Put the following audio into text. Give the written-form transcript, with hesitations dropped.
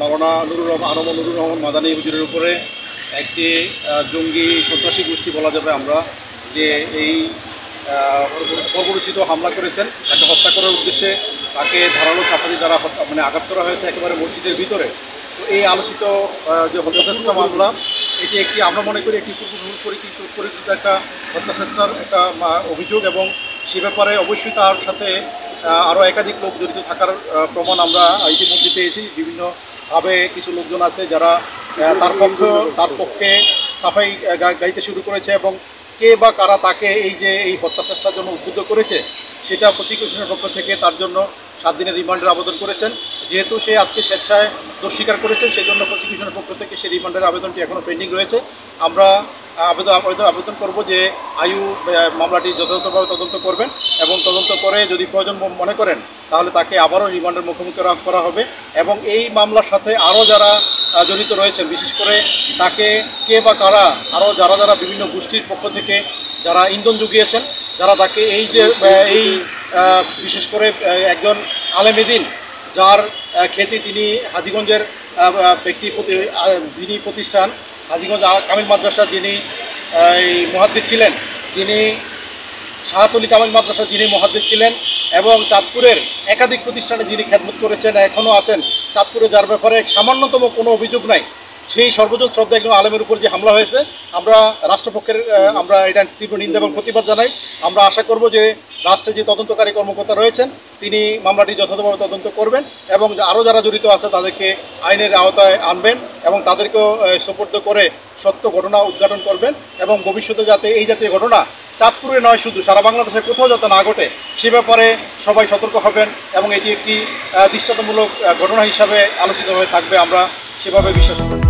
মাওলানা নুরুর রহমান মাদানী হুজুরের উপরে একটি জঙ্গি সন্ত্রাসী গোষ্ঠী বলা যাবে আমরা, যে এই অপরিচিত হামলা করেছেন, তাকে হত্যা করার উদ্দেশ্যে তাকে ধারালো চাপাতি দ্বারা আঘাত করা হয়েছে একেবারে মসজিদের ভিতরে। তো এই আলোচিত যে হত্যাচেষ্টা মামলা, এটি একটি আমরা মনে করি একটি পরিকল্পিত একটা হত্যাচেষ্টার একটা অভিযোগ, এবং সে ব্যাপারে অবশ্যই তার সাথে আরও একাধিক লোক জড়িত থাকার প্রমাণ আমরা ইতিমধ্যে পেয়েছি। বিভিন্নভাবে কিছু লোকজন আছে যারা তার পক্ষে সাফাই গাইতে শুরু করেছে, এবং কে বা কারা তাকে এই হত্যাচেষ্টার জন্য উদ্বুদ্ধ করেছে সেটা প্রসিকিউশনের পক্ষ থেকে তার জন্য 7 দিনের রিমান্ডের আবেদন করেছেন। যেহেতু সে আজকে স্বেচ্ছায় দোষ স্বীকার করেছেন, সেই জন্য প্রসিকিউশনের পক্ষ থেকে সেই রিমান্ডের আবেদনটি এখনও পেন্ডিং রয়েছে। আমরা আবেদন করব যে আইয়ু মামলাটি যথাযথভাবে তদন্ত করবেন, এবং তদন্ত করে যদি প্রয়োজন মনে করেন তাহলে তাকে আবারও রিমান্ডের মুখোমুখি করা হবে। এবং এই মামলার সাথে আরও যারা জড়িত রয়েছেন, বিশেষ করে তাকে কে বা কারা আরও যারা বিভিন্ন গোষ্ঠীর পক্ষ থেকে যারা ইন্ধন জুগিয়েছেন, যারা তাকে বিশেষ করে একজন আলেমেদিন যার খ্যাতি, তিনি হাজীগঞ্জের যিনি প্রতিষ্ঠান হাজীগঞ্জ কামিল মাদ্রাসা যিনি মুহাদ্দিস ছিলেন, যিনি শাহাতলী কামিল মাদ্রাসা যিনি মুহাদ্দিস ছিলেন, এবং চাঁদপুরের একাধিক প্রতিষ্ঠানে যিনি খেদমত করেছেন, এখনও আছেন চাঁদপুরে, যার ব্যাপারে সামান্যতম কোনো অভিযোগ নাই, সেই সর্বজন শ্রদ্ধা একজন আলেমের উপর যে হামলা হয়েছে, আমরা রাষ্ট্রপক্ষের আমরা এটা তীব্র নিন্দা এবং প্রতিবাদ জানাই। আমরা আশা করব যে রাষ্ট্রে যে তদন্তকারী কর্মকর্তা রয়েছেন তিনি মামলাটি যথাযথভাবে তদন্ত করবেন, এবং আরও যারা জড়িত আছে তাদেরকে আইনের আওতায় আনবেন, এবং তাদেরকেও সোপর্দ করে সত্য ঘটনা উদ্ঘাটন করবেন, এবং ভবিষ্যতে যাতে এই জাতীয় ঘটনা চাঁদপুরে নয়, শুধু সারা বাংলাদেশে কোথাও যাতে না ঘটে সে ব্যাপারে সবাই সতর্ক হবেন, এবং এটি একটি দৃষ্টান্তমূলক ঘটনা হিসাবে আলোচিত হয়ে থাকবে, আমরা সেভাবে বিশ্বাস করি।